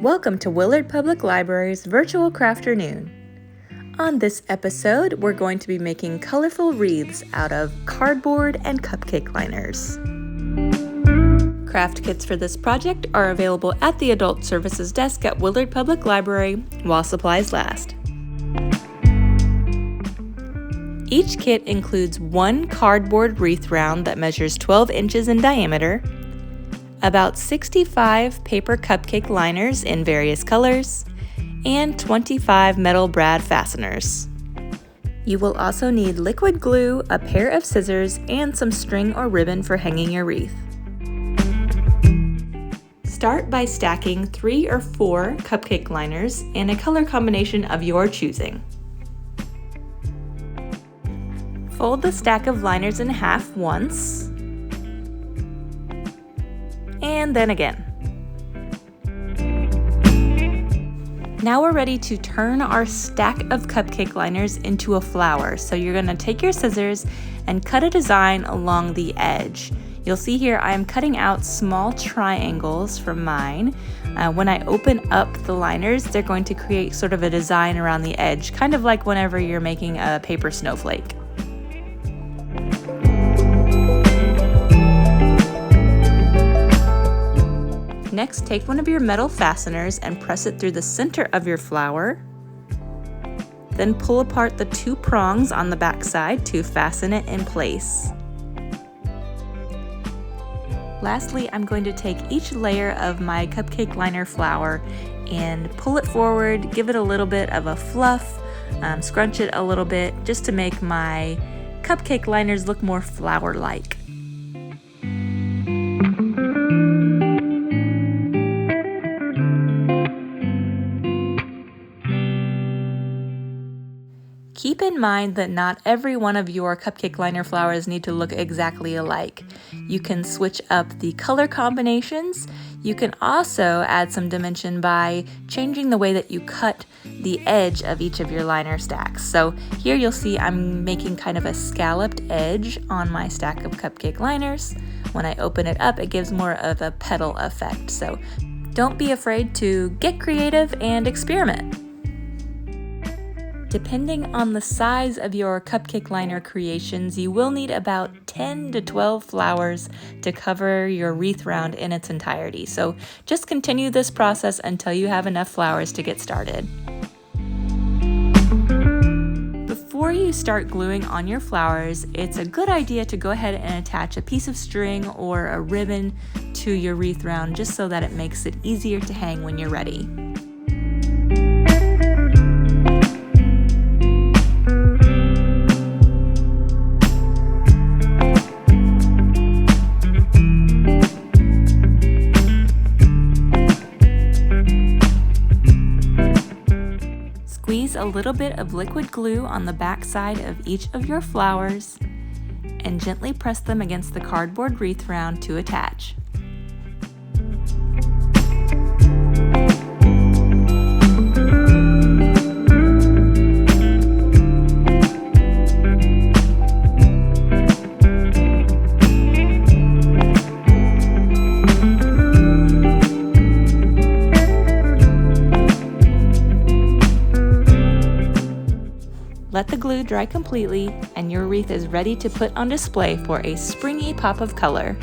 Welcome to Willard Public Library's virtual Crafternoon. On this episode, we're going to be making colorful wreaths out of cardboard and cupcake liners. Craft kits for this project are available at the Adult Services desk at Willard Public Library while supplies last. Each kit includes one cardboard wreath round that measures 12 inches in diameter, about 65 paper cupcake liners in various colors, and 25 metal brad fasteners. You will also need liquid glue, a pair of scissors, and some string or ribbon for hanging your wreath. Start by stacking 3 or 4 cupcake liners in a color combination of your choosing. Fold the stack of liners in half once, and then again. Now we're ready to turn our stack of cupcake liners into a flower. So you're going to take your scissors and cut a design along the edge. You'll see here I'm cutting out small triangles from mine. When I open up the liners, they're going to create sort of a design around the edge, kind of like whenever you're making a paper snowflake. Next, take one of your metal fasteners and press it through the center of your flower. Then pull apart the 2 prongs on the back side to fasten it in place. Lastly, I'm going to take each layer of my cupcake liner flower and pull it forward, give it a little bit of a fluff, scrunch it a little bit just to make my cupcake liners look more flower-like. Keep in mind that not every one of your cupcake liner flowers need to look exactly alike. You can switch up the color combinations. You can also add some dimension by changing the way that you cut the edge of each of your liner stacks. So here you'll see I'm making kind of a scalloped edge on my stack of cupcake liners. When I open it up, it gives more of a petal effect. So don't be afraid to get creative and experiment. Depending on the size of your cupcake liner creations, you will need about 10 to 12 flowers to cover your wreath round in its entirety. So just continue this process until you have enough flowers to get started. Before you start gluing on your flowers, it's a good idea to go ahead and attach a piece of string or a ribbon to your wreath round just so that it makes it easier to hang when you're ready. Squeeze a little bit of liquid glue on the back side of each of your flowers and gently press them against the cardboard wreath round to attach. Let the glue dry completely and your wreath is ready to put on display for a springy pop of color.